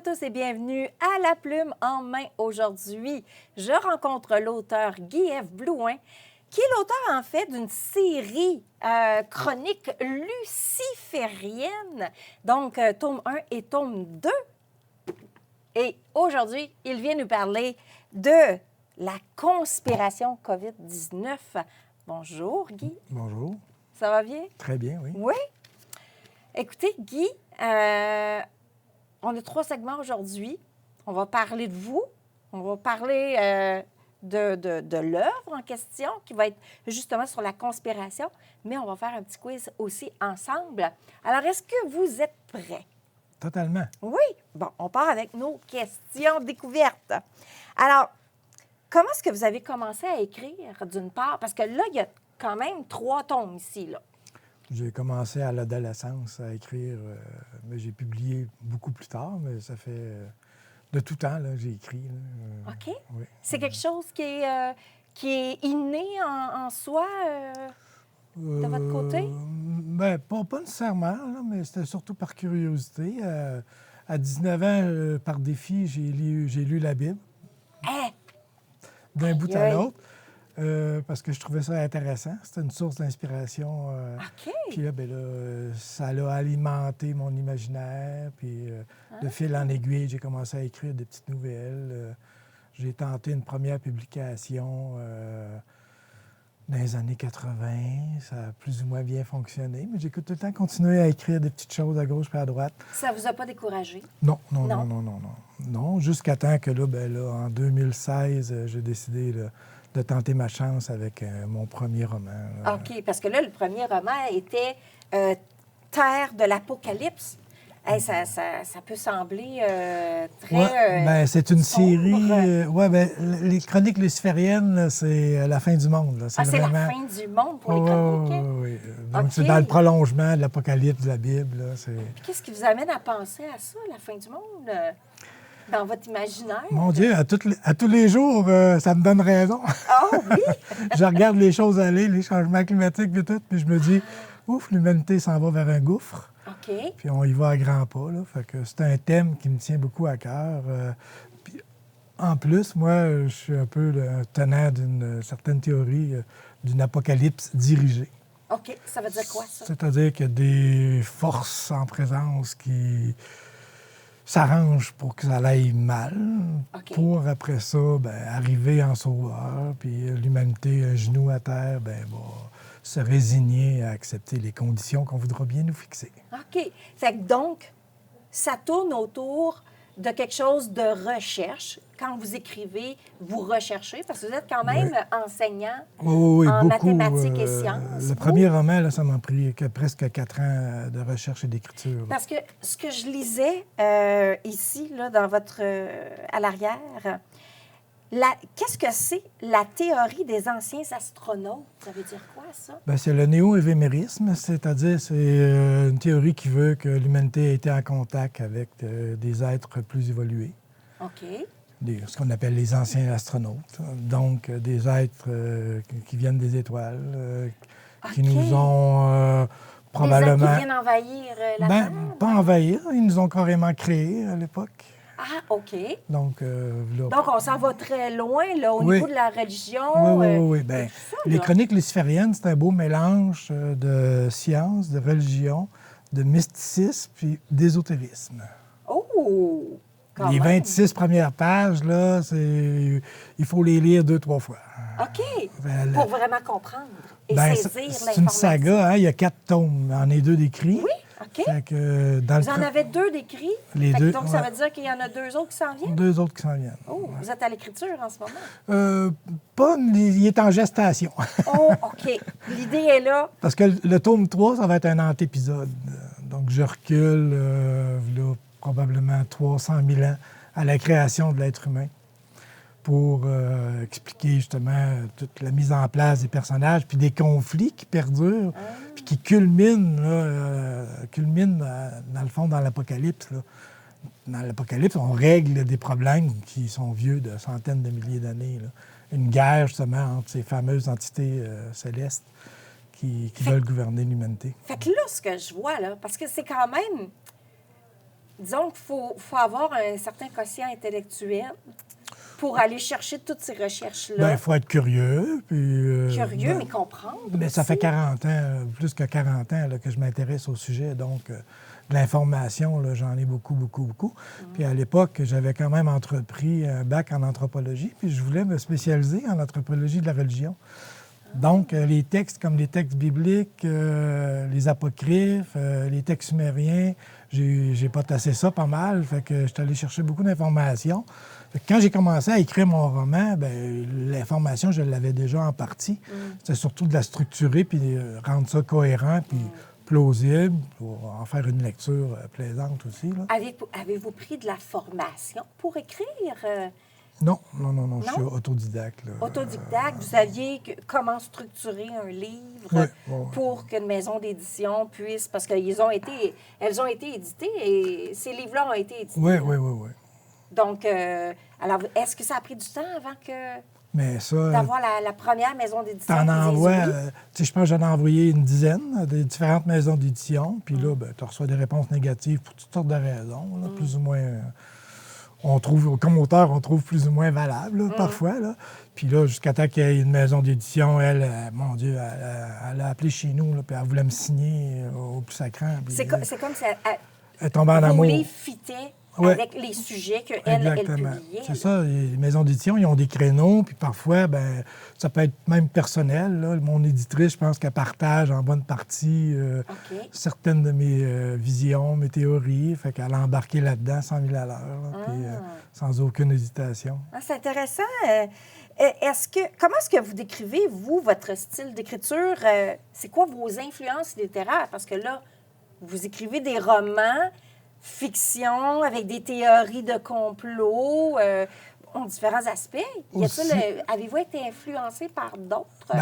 tous et bienvenue à La Plume en main aujourd'hui. Je rencontre l'auteur Guy-Ève Blouin, qui est l'auteur en fait d'une série chronique luciférienne, donc tome 1 et tome 2. Et aujourd'hui, il vient nous parler de la conspiration COVID-19. Bonjour Guy. Bonjour. Ça va bien? Très bien, oui. Oui. Écoutez, Guy, on a 3 segments aujourd'hui. On va parler de vous. On va parler de l'œuvre en question, qui va être justement sur la conspiration. Mais on va faire un petit quiz aussi ensemble. Alors, est-ce que vous êtes prêts? Totalement. Oui. Bon, on part avec nos questions découvertes. Alors, comment est-ce que vous avez commencé à écrire, d'une part? Parce que là, il y a quand même 3 tomes ici, là. J'ai commencé à l'adolescence à écrire, mais j'ai publié beaucoup plus tard, mais ça fait de tout temps, là, j'ai écrit. Là, OK. Oui. C'est quelque chose qui est inné en soi de votre côté? Bien, pas nécessairement, là, mais c'était surtout par curiosité. À 19 ans, par défi, j'ai lu la Bible, Hein? d'un bout à Aïe. l'autre, parce que je trouvais ça intéressant. C'était une source d'inspiration. OK. Puis là, ça a alimenté mon imaginaire. Puis de fil en aiguille, j'ai commencé à écrire des petites nouvelles. J'ai tenté une première publication dans les années 80. Ça a plus ou moins bien fonctionné. Mais j'ai tout le temps continué à écrire des petites choses à gauche et à droite. Ça vous a pas découragé? Non, Non. Non, jusqu'à temps que là, en 2016, j'ai décidé là, de tenter ma chance avec mon premier roman. Là. OK, parce que là, le premier roman était Terre de l'Apocalypse. Hey, ça peut sembler très... c'est une sombre. série... les chroniques lucifériennes, là, c'est la fin du monde. Là. c'est vraiment... la fin du monde pour les chroniques? Oui. Donc, OK. c'est dans le prolongement de l'Apocalypse de la Bible. Là, Qu'est-ce qui vous amène à penser à ça, la fin du monde, dans votre imaginaire? Mon Dieu, à tous les jours, ça me donne raison. Ah oui? Je regarde les choses aller, les changements climatiques et tout, puis je me dis, ouf, l'humanité s'en va vers un gouffre. OK. Puis on y va à grands pas. Là. Fait que c'est un thème qui me tient beaucoup à cœur. Puis en plus, moi, je suis un peu le tenant d'une certaine théorie d'une apocalypse dirigée. OK. Ça veut dire quoi, ça? C'est-à-dire qu'il y a des forces en présence qui s'arrangent pour que ça aille mal, OK. pour après ça, arriver en sauveur, puis l'humanité, un genou à terre, va se résigner à accepter les conditions qu'on voudra bien nous fixer. OK. Fait que donc, ça tourne autour de quelque chose de recherche. Quand vous écrivez, vous recherchez, parce que vous êtes quand même enseignant Oui, en beaucoup. mathématiques et sciences. Le premier roman, là, ça m'a pris presque 4 ans de recherche et d'écriture. Parce que ce que je lisais ici, là, dans votre... à l'arrière, qu'est-ce que c'est la théorie des anciens astronautes? Ça veut dire quoi, ça? C'est le néo-évémérisme, c'est-à-dire c'est une théorie qui veut que l'humanité ait été en contact avec des êtres plus évolués. OK. Ce qu'on appelle les anciens astronautes. Donc, des êtres qui viennent des étoiles, qui nous ont probablement... Des êtres qui viennent envahir la Terre? Pas envahir, ils nous ont carrément créés à l'époque. Ah, OK. Donc, Donc, on s'en va très loin, là, au niveau de la religion. Oui. et tout ça, Les là. chroniques lucifériennes, c'est un beau mélange de science, de religion, de mysticisme puis d'ésotérisme. Oh! Quand Les même. 26 premières pages, là, il faut les lire 2-3 fois. OK. Pour vraiment comprendre et saisir l'information. C'est une saga, hein? Il y a 4 tomes. Il y en a 2 d'écrits. Oui, OK. Fait que Vous en avez 2 d'écrits. Les Fait que 2, donc, ça veut dire qu'il y en a 2 autres qui s'en viennent? 2 autres qui s'en viennent. Oh, vous êtes à l'écriture en ce moment? Il est en gestation. Oh, OK. L'idée est là. Parce que le tome 3, ça va être un antépisode. Donc, je recule là, probablement 300 000 ans à la création de l'être humain pour expliquer justement toute la mise en place des personnages, puis des conflits qui perdurent, puis qui culminent, dans le fond, dans l'Apocalypse. Là. Dans l'Apocalypse, on règle des problèmes qui sont vieux de centaines de milliers d'années. Là. Une guerre, justement, entre ces fameuses entités célestes qui veulent gouverner l'humanité. Fait que là, ce que je vois, là, parce que c'est quand même disons qu'il faut avoir un certain quotient intellectuel pour aller chercher toutes ces recherches-là. Bien, il faut être curieux. Puis, Curieux, mais comprendre. Mais ça aussi. fait 40 ans, plus que 40 ans là, que je m'intéresse au sujet. Donc, de l'information, là, j'en ai beaucoup, beaucoup, beaucoup. Puis à l'époque, j'avais quand même entrepris un bac en anthropologie, puis je voulais me spécialiser en anthropologie de la religion. Donc, les textes comme les textes bibliques, les apocryphes, les textes sumériens, j'ai potassé ça pas mal. Fait que je suis allé chercher beaucoup d'informations. Fait que quand j'ai commencé à écrire mon roman, bien, l'information, je l'avais déjà en partie. C'était surtout de la structurer puis rendre ça cohérent puis plausible pour en faire une lecture plaisante aussi. Là. Avez-vous pris de la formation pour écrire? Non, je suis autodidacte. Là. Autodidacte, vous saviez comment structurer un livre pour qu'une maison d'édition puisse... Parce qu'elles ont été éditées et ces livres-là ont été édités. Oui. Donc, alors, est-ce que ça a pris du temps avant d'avoir la première maison d'édition? T'en envoies, je pense que j'en ai envoyé une dizaine des différentes maisons d'édition. Puis là, tu reçois des réponses négatives pour toutes sortes de raisons, là, plus ou moins... comme auteur, on trouve plus ou moins valable, là, parfois. Là. Puis là, jusqu'à temps qu'il y ait une maison d'édition, mon Dieu, elle a appelé chez nous, là, puis elle voulait me signer au plus sacrant. C'est comme si elle tombait en amour. Vos livres fitaient avec les sujets qu'elle publiait. C'est ça. Les maisons d'édition, ils ont des créneaux, puis parfois, ben ça peut être même personnel. Là. Mon éditrice, je pense qu'elle partage en bonne partie certaines de mes visions, mes théories. Fait qu'elle a embarqué là-dedans 100 000 à l'heure, puis sans aucune hésitation. C'est intéressant. Comment est-ce que vous décrivez, vous, votre style d'écriture? C'est quoi vos influences littéraires? Parce que là, vous écrivez des romans, fiction, avec des théories de complot, en différents aspects. Avez-vous été influencé par d'autres?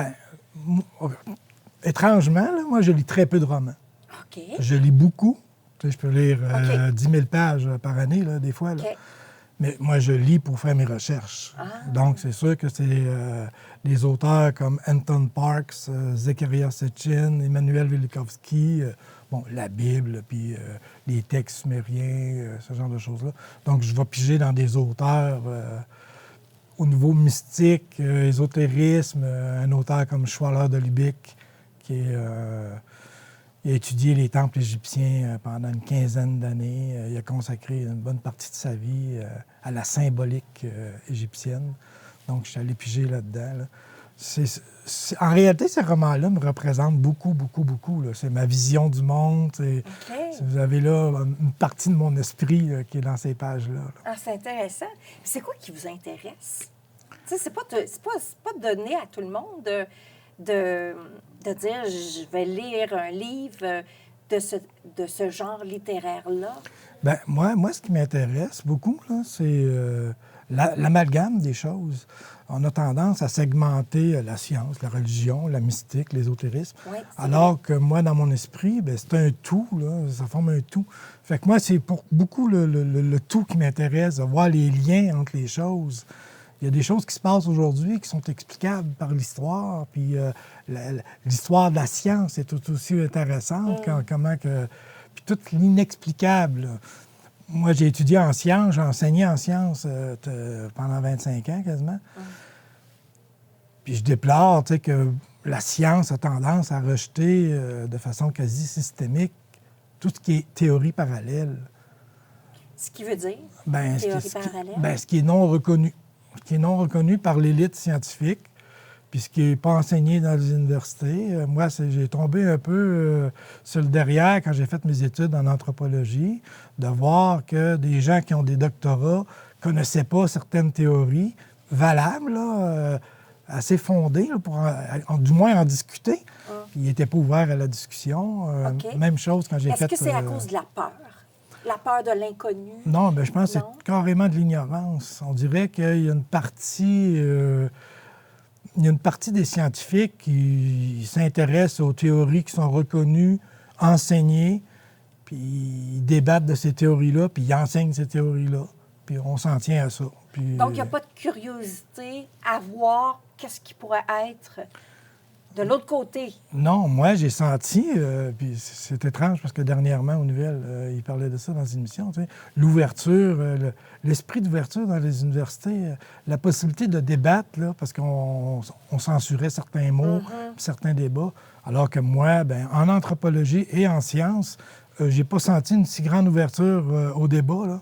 Étrangement, là, moi, je lis très peu de romans. OK. Je lis beaucoup. Tu sais, je peux lire 10 000 pages par année, là, des fois. Là. OK. Mais moi, je lis pour faire mes recherches. Donc, c'est sûr que c'est des auteurs comme Anton Parks, Zecharia Sitchin, Emmanuel Velikovsky, la Bible, puis les textes sumériens, ce genre de choses-là. Donc, je vais piger dans des auteurs au niveau mystique, ésotérisme, un auteur comme Schwaller de Lubick, qui il a étudié les temples égyptiens pendant une quinzaine d'années. Il a consacré une bonne partie de sa vie à la symbolique égyptienne. Donc, je suis allé piger là-dedans. Là. En réalité, ces romans-là me représentent beaucoup, beaucoup, beaucoup. Là. C'est ma vision du monde. Vous avez là une partie de mon esprit qui est dans ces pages-là. Là. C'est intéressant. C'est quoi qui vous intéresse? C'est pas donné à tout le monde de dire « je vais lire un livre de ce genre littéraire-là ». Bien, moi, ce qui m'intéresse beaucoup, là, c'est l'amalgame des choses. On a tendance à segmenter la science, la religion, la mystique, l'ésotérisme, alors que moi, dans mon esprit, bien, c'est un tout, là, ça forme un tout. Fait que moi, c'est pour beaucoup le tout qui m'intéresse, de voir les liens entre les choses. Il y a des choses qui se passent aujourd'hui qui sont explicables par l'histoire, puis l'histoire de la science est tout aussi intéressante, puis tout l'inexplicable. Là. Moi, j'ai étudié en sciences, j'ai enseigné en sciences pendant 25 ans quasiment. Puis je déplore que la science a tendance à rejeter de façon quasi systémique tout ce qui est théorie parallèle. Ce qui veut dire théorie parallèle? Ce qui est non reconnu. Ce qui est non reconnu par l'élite scientifique, puis ce qui n'est pas enseigné dans les universités. Moi, j'ai tombé un peu sur le derrière quand j'ai fait mes études en anthropologie, de voir que des gens qui ont des doctorats ne connaissaient pas certaines théories valables, là, assez fondées, là, pour du moins en discuter. Puis ils n'étaient pas ouverts à la discussion. Même chose quand j'ai fait... Est-ce que c'est à cause de la peur? La peur de l'inconnu? Non, bien, je pense que c'est carrément de l'ignorance. On dirait qu'il y a une partie... il y a une partie des scientifiques qui s'intéressent aux théories qui sont reconnues, enseignées, puis ils débattent de ces théories-là, puis ils enseignent ces théories-là, puis on s'en tient à ça. Puis, donc, il n'y a pas de curiosité à voir qu'est-ce qui pourrait être de l'autre côté. Non, moi, j'ai senti, puis c'est étrange parce que dernièrement, aux nouvelles, il parlait de ça dans une émission, tu sais, l'ouverture, l'esprit d'ouverture dans les universités, la possibilité de débattre, là, parce qu'on censurait certains mots, certains débats, alors que moi, ben, en anthropologie et en sciences, j'ai pas senti une si grande ouverture au débat, là.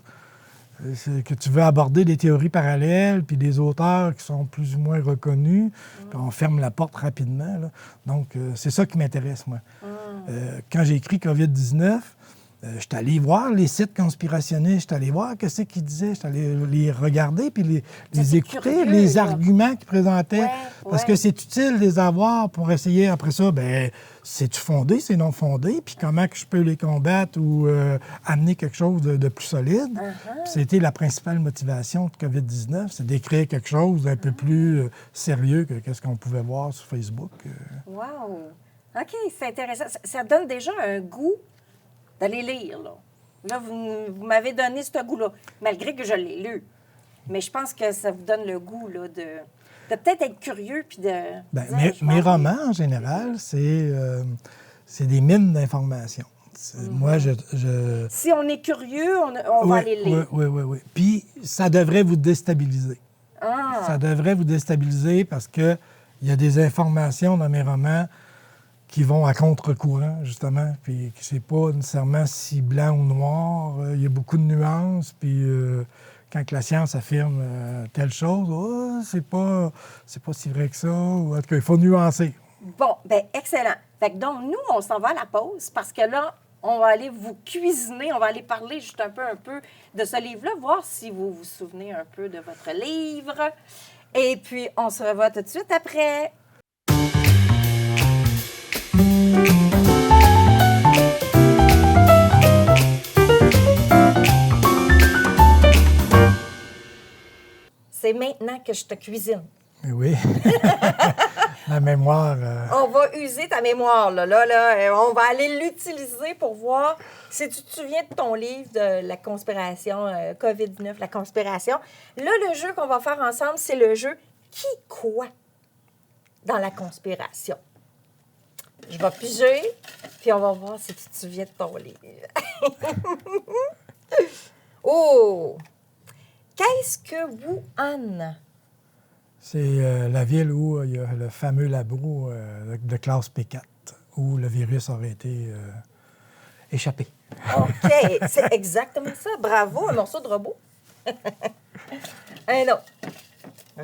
C'est que tu veux aborder des théories parallèles, puis des auteurs qui sont plus ou moins reconnus, puis on ferme la porte rapidement, là. Donc, c'est ça qui m'intéresse, moi. Quand j'ai écrit COVID-19, je suis allé voir les sites conspirationnistes, je suis allé voir qu'est-ce qu'ils disaient, je suis allé les regarder, puis les écouter, curieux, les là. arguments qu'ils présentaient, Ouais, parce ouais. que c'est utile de les avoir pour essayer, après ça, bien, c'est-tu fondé, c'est non fondé, puis comment que je peux les combattre ou amener quelque chose de plus solide. Puis c'était la principale motivation de COVID-19, c'est d'écrire quelque chose d'un peu plus sérieux que ce qu'on pouvait voir sur Facebook. Wow! OK, c'est intéressant. Ça donne déjà un goût d'aller lire, là. Là, vous m'avez donné ce goût-là, malgré que je l'ai lu. Mais je pense que ça vous donne le goût, là, de peut-être être curieux puis de... Bien, dire, je vais mes aller. romans, en général, c'est des mines d'informations. Moi, Si on est curieux, on va aller lire. Oui. Puis, ça devrait vous déstabiliser. Ah! Ça devrait vous déstabiliser parce qu'il y a des informations dans mes romans qui vont à contre-courant, justement, puis que c'est pas nécessairement si blanc ou noir. Il y a beaucoup de nuances, puis quand que la science affirme telle chose, oh, c'est pas si vrai que ça, ou en tout cas, il faut nuancer. Bon, bien, excellent. Fait que donc, nous, on s'en va à la pause parce que là, on va aller vous cuisiner, on va aller parler juste un peu de ce livre-là, voir si vous vous souvenez un peu de votre livre. Et puis, on se revoit tout de suite après. C'est maintenant que je te cuisine. Mais oui. La mémoire. On va user ta mémoire, là. On va aller l'utiliser pour voir si tu te souviens de ton livre de la conspiration, COVID-19, la conspiration. Là, le jeu qu'on va faire ensemble, c'est le jeu Qui quoi dans la conspiration. Je vais piger, puis on va voir si tu te souviens de ton livre. Oh! Qu'est-ce que Wuhan? C'est la ville où il y a le fameux labo de classe P4, où le virus aurait été échappé. OK, c'est exactement ça. Bravo, un morceau de robot. Un autre.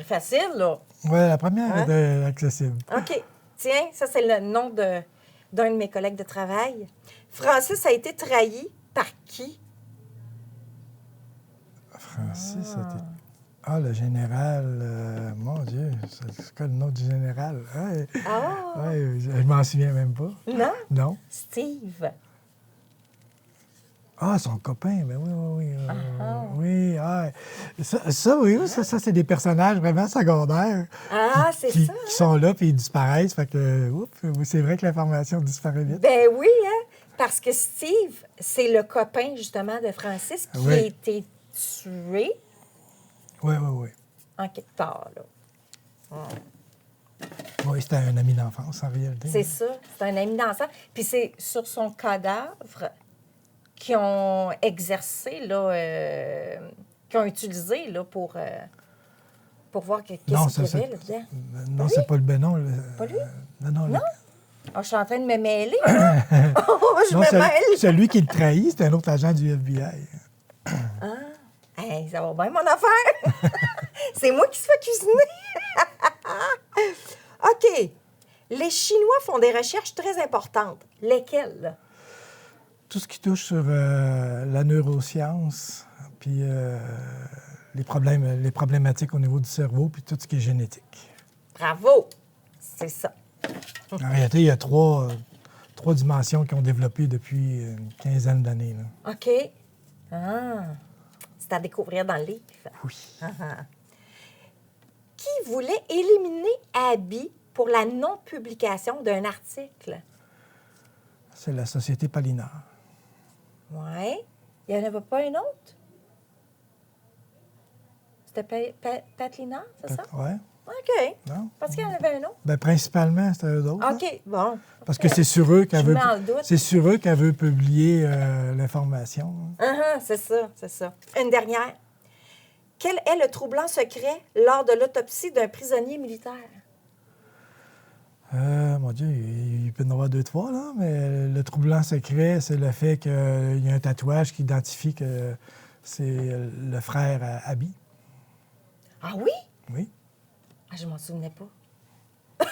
Facile, là. Oui, la première Hein? était accessible. OK. Tiens, ça, c'est le nom d'un de mes collègues de travail. Francis a été trahi par qui? Francis, c'était... Ah, le général, mon Dieu, c'est quoi le nom du général? Ouais, Ah! ouais, je m'en souviens même pas. Non? Non? Steve. Ah, son copain, ben oui. Ah. Oui, ah, oui, ça, c'est des personnages vraiment secondaires Ah, c'est qui ça. sont là puis ils disparaissent. Fait que, oups, oui, c'est vrai que l'information disparaît vite. Ben oui, hein? Parce que Steve, c'est le copain, justement, de Francis qui Oui. a été tué Oui. en quelque part, là. Oui, c'était un ami d'enfance, en réalité. C'est ça. C'est un ami d'enfance. Puis c'est sur son cadavre qu'ils ont exercé, là, qu'ils ont utilisé, là, pour voir qu'est-ce qu'il y avait là-dedans. Non, c'est pas le Bénon. Pas lui? Non. Non? Ah, je suis en train de me mêler, là. Oh, je Non, me mêle. celui qui le trahit, c'est un autre agent du FBI. Ah, hey, ça va bien, mon affaire. C'est moi qui se fais cuisiner. OK. Les Chinois font des recherches très importantes. Lesquelles? Tout ce qui touche sur la neuroscience, puis les problématiques au niveau du cerveau, puis tout ce qui est génétique. Bravo! C'est ça. En réalité, il y a trois dimensions qui ont développé depuis une quinzaine d'années, là. OK. Ah, c'est à découvrir dans le livre. Oui. Qui voulait éliminer Abby pour la non-publication d'un article? C'est la Société Palinard. Oui. Il n'y en avait pas un autre? C'était Pat Linard, c'est ça? Oui. OK. Non? Parce qu'il y en avait un autre. Bien, principalement, c'était eux autres. là. OK, bon. Parce que c'est sur eux qu'elle Je veut, mets en doute. c'est sur eux qu'elle veut publier l'information. C'est ça, c'est ça. Une dernière. Quel est le troublant secret lors de l'autopsie d'un prisonnier militaire? Mon Dieu, il peut y en avoir 2, 3, là, mais le troublant secret, c'est le fait qu'il y a un tatouage qui identifie que c'est le frère à Abby. Ah oui? Oui. Ah, je m'en souvenais pas.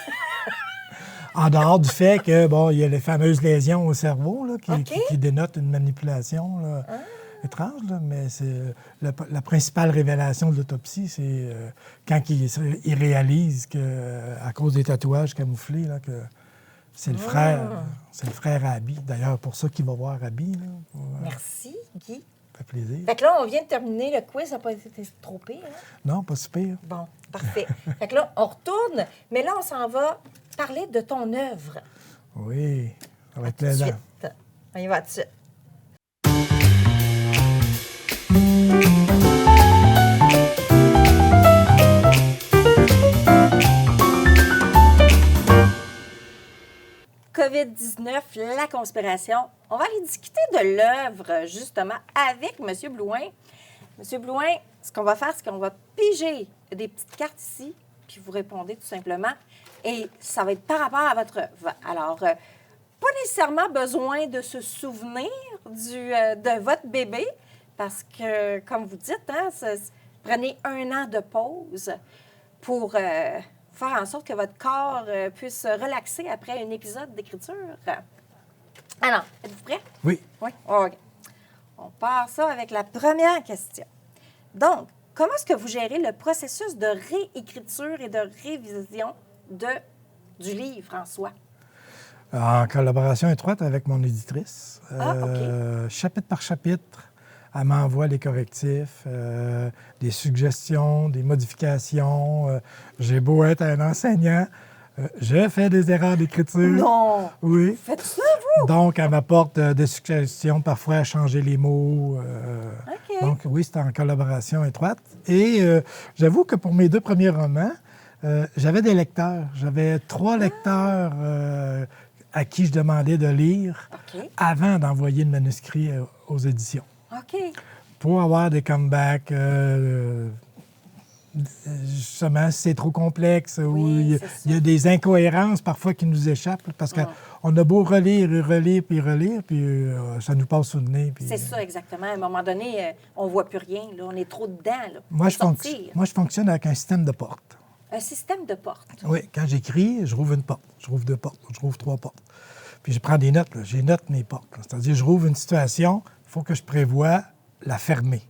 En dehors du fait que, bon, il y a les fameuses lésions au cerveau là, OK. qui dénotent une manipulation là, étrange, là, mais c'est la principale révélation de l'autopsie, c'est quand il réalise que, à cause des tatouages camouflés, là, que c'est le frère à Abby. D'ailleurs, pour ça qu'il va voir Abby. Là, Merci, Guy. ça fait plaisir. Fait que là, on vient de terminer le quiz. Ça n'a pas été trop pire, hein? Non, pas si pire. Bon, parfait. Fait que là, on retourne, mais là, on s'en va parler de ton œuvre. Oui, ça va être Tout de plaisant. suite. On y va tout de suite. COVID-19, la conspiration. On va aller discuter de l'œuvre, justement, avec M. Blouin. M. Blouin, ce qu'on va faire, c'est qu'on va piger des petites cartes ici, puis vous répondez tout simplement. Et ça va être par rapport à votre œuvre. Alors, pas nécessairement besoin de se souvenir de votre bébé, parce que, comme vous dites, hein, prenez 1 an de pause pour faire en sorte que votre corps puisse se relaxer après un épisode d'écriture. Alors, êtes-vous prêts? Oui. Oui. OK. On part ça avec la première question. Donc, comment est-ce que vous gérez le processus de réécriture et de révision du livre en soi? En collaboration étroite avec mon éditrice. OK. Chapitre par chapitre, elle m'envoie les correctifs, des suggestions, des modifications. J'ai beau être un enseignant, je fais des erreurs d'écriture. Non! Oui. Faites ça, vous? Donc, elle m'apporte des suggestions, parfois à changer les mots. OK. Donc, oui, c'est en collaboration étroite. Et j'avoue que pour mes 2 premiers romans, j'avais des lecteurs. J'avais 3 lecteurs à qui je demandais de lire OK. avant d'envoyer le manuscrit aux éditions. OK. Pour avoir des comebacks, justement, si c'est trop complexe, Oui, ou c'est ça. il y a des incohérences parfois qui nous échappent, parce qu'on a beau relire et relire, puis ça nous passe sous le nez. Puis, C'est ça, exactement. À un moment donné, on ne voit plus rien. Là. On est trop dedans. Là. Moi, Faut sortir. moi, je fonctionne avec un système de portes. Un système de porte. Oui, quand j'écris, je rouvre une porte, je rouvre 2 portes, je rouvre 3 portes. Puis je prends des notes, là. J'ai note mes portes. Là. C'est-à-dire, je rouvre une situation, il faut que je prévoie la fermer.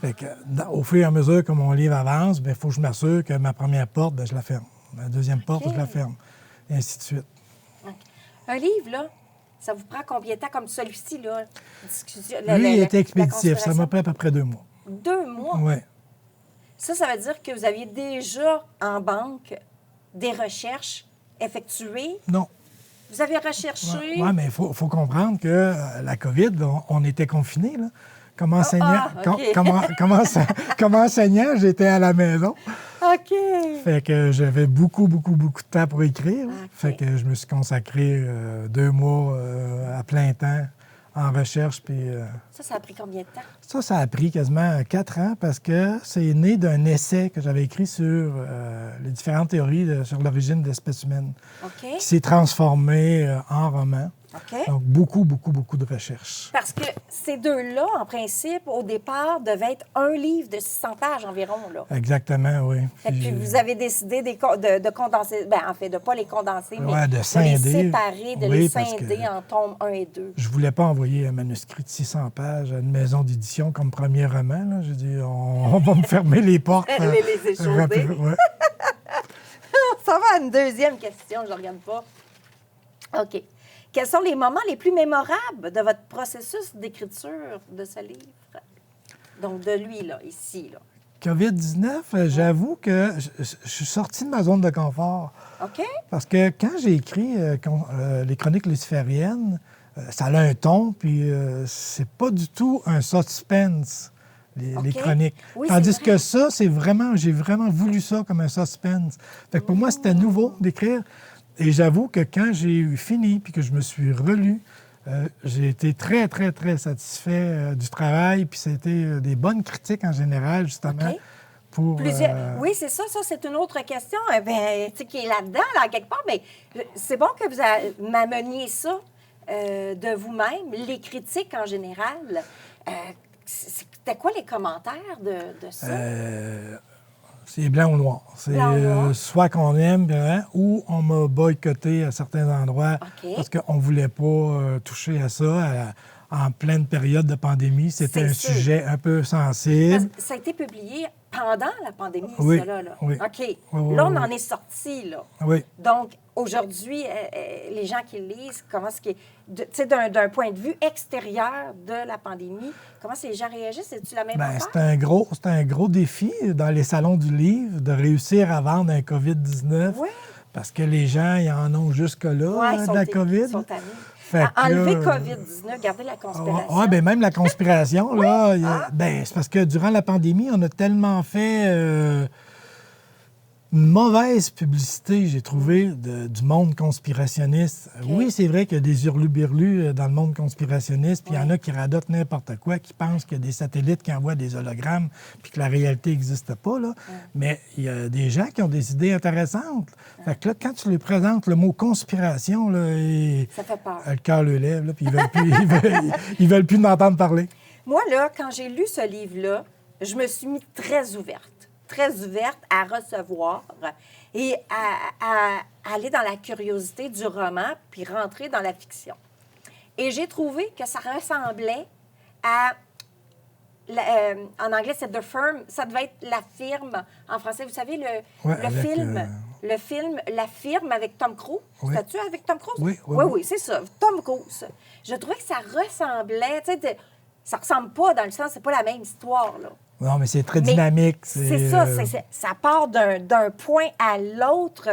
Fait que, au fur et à mesure que mon livre avance, il faut que je m'assure que ma première porte, je la ferme. Ma deuxième porte, OK. je la ferme. Et ainsi de suite. Un livre, là, ça vous prend combien de temps comme celui-ci, là? Discussion, Lui, il était la expéditif. Ça m'a conspiration? pris à peu près 2 mois. 2 mois? Oui. Ça veut dire que vous aviez déjà en banque des recherches effectuées. Non. Vous avez recherché. Oui, mais il faut comprendre que la COVID, on était confinés, là. Comme enseignant, OK. comme enseignant, j'étais à la maison. OK. Fait que j'avais beaucoup de temps pour écrire. OK. Fait que je me suis consacré 2 mois à plein temps en recherche. Puis Ça a pris combien de temps? ça a pris quasiment 4 ans parce que c'est né d'un essai que j'avais écrit sur les différentes théories sur l'origine de l'espèce humaine, OK. qui s'est transformé en roman. OK. Donc, beaucoup de recherches. Parce que ces deux-là, en principe, au départ, devaient être un livre de 600 pages environ, là. Exactement, oui. Fait que puis vous avez décidé de condenser, en fait, de ne pas les condenser, mais Ouais, de de les scinder. séparer, de Oui, les parce scinder que en tomes 1 et 2. Je voulais pas envoyer un manuscrit de 600 pages à une maison d'édition comme premier roman. Là. J'ai dit, on va me fermer les portes. Les échauder. Ouais. Ça va à une deuxième question, je ne regarde pas. OK. Quels sont les moments les plus mémorables de votre processus d'écriture de ce livre? Donc, de lui, là, ici, là. COVID-19, j'avoue que je suis sorti de ma zone de confort. OK? Parce que quand j'ai écrit les Chroniques lucifériennes, ça a un ton, puis c'est pas du tout un suspense. les chroniques. Oui, Tandis c'est vrai. que ça, j'ai vraiment voulu ça comme un suspense. Fait que pour moi, c'était nouveau d'écrire. Et j'avoue que quand j'ai eu fini puis que je me suis relu, j'ai été très, très, très satisfait du travail. Puis c'était des bonnes critiques en général, justement. OK. Pour, Oui, c'est ça. Ça, c'est une autre question qui est là-dedans, là, quelque part. Mais c'est bon que vous m'ameniez ça de vous-même, les critiques en général. C'était quoi les commentaires de ça? C'est blanc ou noir. C'est Blanc ou noir. soit qu'on aime, ou on m'a boycotté à certains endroits OK. parce qu'on ne voulait pas toucher à ça en pleine période de pandémie. C'était un C'est sûr. sujet un peu sensible. Ça a été publié pendant la pandémie, Oui, ça, là. oui. OK. Oui, Là, on oui. en est sorti, là. Oui. Donc, aujourd'hui, les gens qui le lisent, comment est-ce qu'ils... Tu sais, d'un point de vue extérieur de la pandémie, comment les gens réagissent? C'est-tu la même affaire? C'est un gros défi dans les salons du livre de réussir à vendre un COVID-19 Oui. parce que les gens, ils en ont jusque-là, de la COVID. Ils sont tannés. Fait que Enlever là, COVID-19, garder la conspiration. Oui, bien même la conspiration, là, c'est parce que durant la pandémie, on a tellement fait une mauvaise publicité, j'ai trouvé, du monde conspirationniste. OK. Oui, c'est vrai qu'il y a des hurluberlus dans le monde conspirationniste, puis il y en Oui. a qui radotent n'importe quoi, qui pensent qu'il y a des satellites qui envoient des hologrammes, puis que la réalité n'existe pas, là. Mais il y a des gens qui ont des idées intéressantes. Fait que là, quand tu lui présentes le mot conspiration, là, Ça fait peur. le cœur le lève, là, puis ils veulent plus m'entendre parler. Moi, là, quand j'ai lu ce livre-là, je me suis mis très ouverte à recevoir et à aller dans la curiosité du roman puis rentrer dans la fiction. Et j'ai trouvé que ça ressemblait à... en anglais, c'est « The Firm ». Ça devait être « La Firme ». En français, vous savez, le film... Le film La Firme avec Tom Cruise. Oui. C'est-tu avec Tom Cruise? Oui, c'est ça. Tom Cruise. Je trouvais que ça ressemblait... Tu sais, ça ressemble pas dans le sens... C'est pas la même histoire, là. Non, mais c'est très dynamique. C'est ça. Ça part d'un point à l'autre.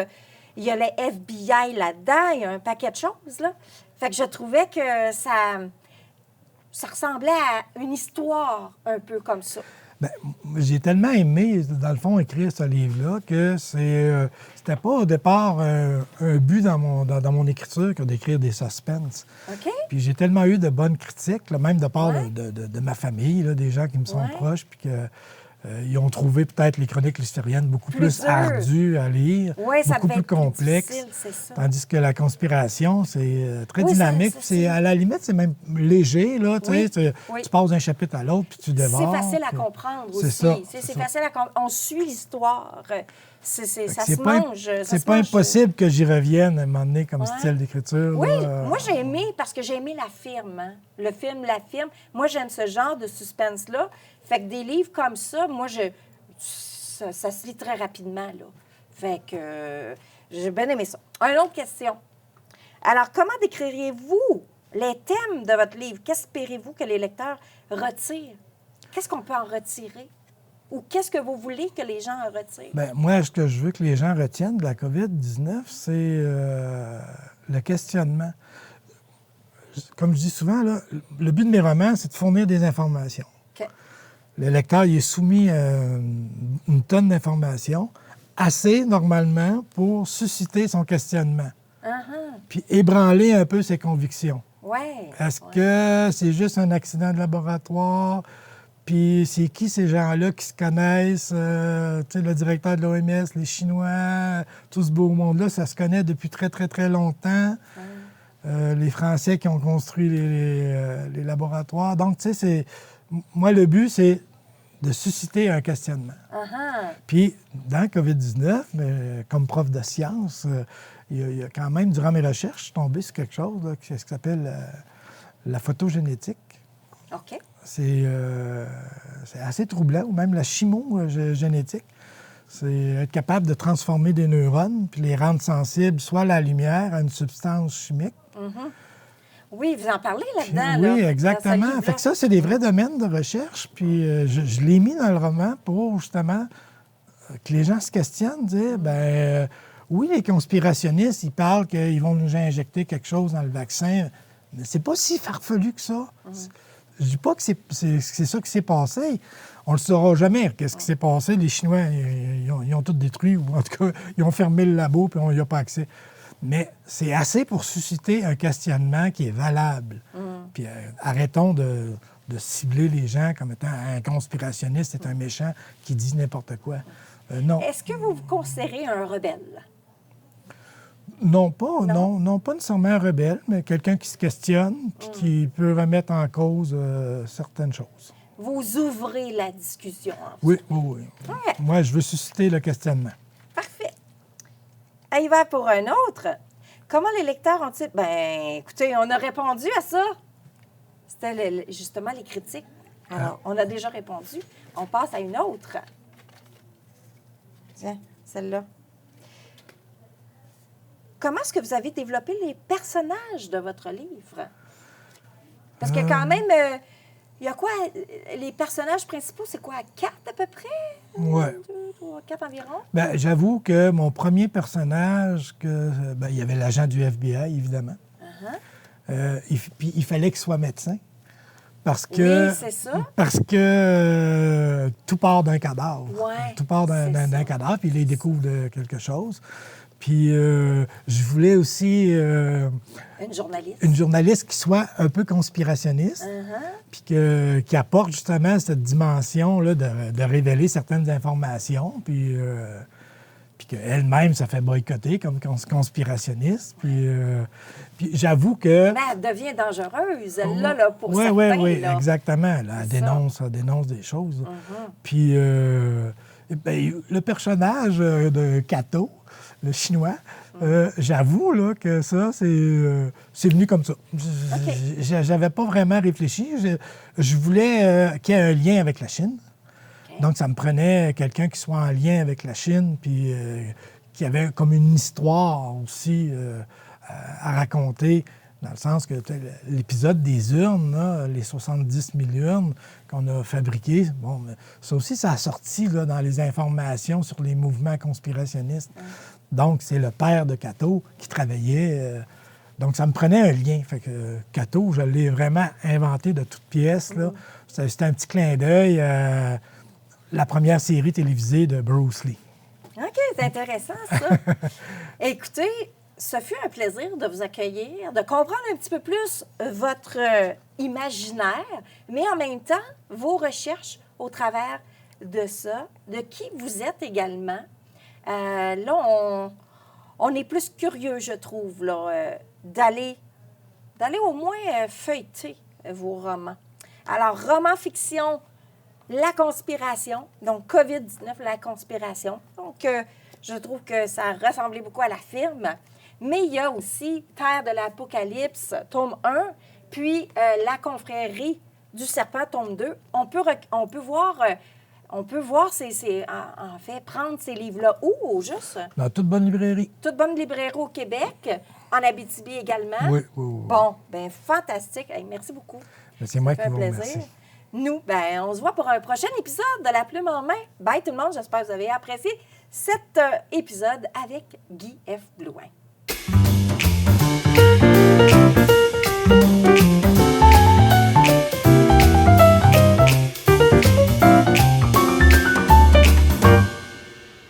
Il y a les FBI là-dedans. Il y a un paquet de choses, là. Fait que je trouvais que ça ressemblait à une histoire un peu comme ça. Bien, j'ai tellement aimé, dans le fond, écrire ce livre-là que c'était pas au départ un but dans mon écriture que d'écrire des suspens. OK? Puis j'ai tellement eu de bonnes critiques, là, même de part de ma famille, là, des gens qui me sont proches, puis ils ont trouvé peut-être les chroniques lucifériennes beaucoup plus ardues à lire, ça beaucoup devait plus être complexes. difficile, c'est ça. Tandis que la conspiration, c'est très Oui, dynamique. c'est À la limite, c'est même léger. Là, tu passes d'un chapitre à l'autre, puis tu dévores. C'est facile à comprendre C'est aussi. ça, C'est facile à comprendre. On suit l'histoire. Ça C'est se mange. C'est pas impossible que j'y revienne à un moment donné comme style d'écriture. Oui, là. moi j'ai aimé, parce que j'ai aimé La Firme. Hein? Le film La Firme. Moi, j'aime ce genre de suspense-là. Fait que des livres comme ça, moi, ça se lit très rapidement, là. Fait que j'ai bien aimé ça. Une autre question. Alors, comment décririez-vous les thèmes de votre livre? Qu'espérez-vous que les lecteurs retirent? Qu'est-ce qu'on peut en retirer? Ou qu'est-ce que vous voulez que les gens en retirent? Bien, moi, ce que je veux que les gens retiennent de la COVID-19, c'est le questionnement. Comme je dis souvent, là, le but de mes romans, c'est de fournir des informations. OK. Le lecteur il est soumis à une tonne d'informations, assez normalement pour susciter son questionnement, puis ébranler un peu ses convictions. Ouais. Est-ce que c'est juste un accident de laboratoire? Puis c'est qui ces gens-là qui se connaissent? Tu sais, le directeur de l'OMS, les Chinois, tout ce beau monde-là, ça se connaît depuis très, très, très longtemps. Les Français qui ont construit les laboratoires. Donc, tu sais, moi, le but, c'est de susciter un questionnement. Puis, dans le COVID-19, comme prof de sciences, il y a quand même, durant mes recherches, je suis tombé sur quelque chose là, qui s'appelle la photogénétique. OK. C'est assez troublant, ou même la chimogénétique. C'est être capable de transformer des neurones puis les rendre sensibles soit à la lumière, à une substance chimique. Oui, vous en parlez Puis, là-dedans. oui, là, exactement. dans ce Fait que ça, c'est des vrais domaines de recherche. Puis je l'ai mis dans le roman pour justement que les gens se questionnent, dire, oui, les conspirationnistes, ils parlent qu'ils vont nous injecter quelque chose dans le vaccin, mais c'est pas si farfelu que ça. je dis pas que c'est ça qui s'est passé. On ne le saura jamais, qu'est-ce qui s'est passé. Les Chinois, ils ont tout détruit, ou en tout cas, ils ont fermé le labo, puis on n'y a pas accès. Mais c'est assez pour susciter un questionnement qui est valable. Puis arrêtons de cibler les gens comme étant un conspirationniste, c'est un méchant qui dit n'importe quoi. Non. Est-ce que vous vous considérez un rebelle? Non, pas nécessairement un rebelle, mais quelqu'un qui se questionne puis qui peut remettre en cause certaines choses. Vous ouvrez la discussion. Oui. Ouais. Moi, je veux susciter le questionnement. Parfait. Il va pour un autre. Comment les lecteurs ont-ils... Ben, écoutez, on a répondu à ça. C'était justement les critiques. Alors, on a déjà répondu. On passe à une autre. Tiens, celle-là. Comment est-ce que vous avez développé les personnages de votre livre? Parce que quand même, il y a quoi? Les personnages principaux, c'est quoi? 4 à peu près? Oui. 2, 3, 4 environ? Bien, j'avoue que mon premier personnage, il y avait l'agent du FBI, évidemment. Puis il fallait qu'il soit médecin. Parce que, oui, c'est ça. Parce que tout part d'un cadavre. Ouais, tout part d'un cadavre, puis il y découvre de quelque chose. Puis je voulais aussi une journaliste qui soit un peu conspirationniste, puis qui apporte justement cette dimension là, de révéler certaines informations, puis qu'elle-même se fait boycotter comme conspirationniste. Puis j'avoue que... Mais elle devient dangereuse, là, pour certains. Oui, là. Exactement. Là, elle dénonce des choses. Puis le personnage de Kato, le Chinois, j'avoue là, que ça, c'est venu comme ça. J'avais pas vraiment réfléchi. Je voulais qu'il y ait un lien avec la Chine. Donc, ça me prenait quelqu'un qui soit en lien avec la Chine, puis qui avait comme une histoire aussi à raconter, dans le sens que l'épisode des urnes, là, les 70 000 urnes qu'on a fabriquées, bon, ça aussi, ça a sorti là, dans les informations sur les mouvements conspirationnistes. Donc, c'est le père de Kato qui travaillait. Donc, ça me prenait un lien. Fait que Kato, je l'ai vraiment inventé de toutes pièces. Là. C'était un petit clin d'œil à la première série télévisée de Bruce Lee. OK, c'est intéressant, ça. Écoutez, ce fut un plaisir de vous accueillir, de comprendre un petit peu plus votre imaginaire, mais en même temps, vos recherches au travers de ça, de qui vous êtes également. Là, on est plus curieux, je trouve, là, d'aller au moins feuilleter vos romans. Alors, roman fiction, la conspiration, donc COVID-19, la conspiration. Donc, je trouve que ça ressemblait beaucoup à la firme. Mais il y a aussi Terre de l'Apocalypse, tome 1, puis La confrérie du serpent, tome 2. On peut voir, en fait, prendre ces livres-là où, au juste? Dans toute bonne librairie. Toute bonne librairie au Québec, en Abitibi également. Oui. Bon, bien, fantastique. Hey, merci beaucoup. C'est moi qui vous remercie. Nous, on se voit pour un prochain épisode de La Plume en main. Bye tout le monde, j'espère que vous avez apprécié cet épisode avec Guy F. Blouin.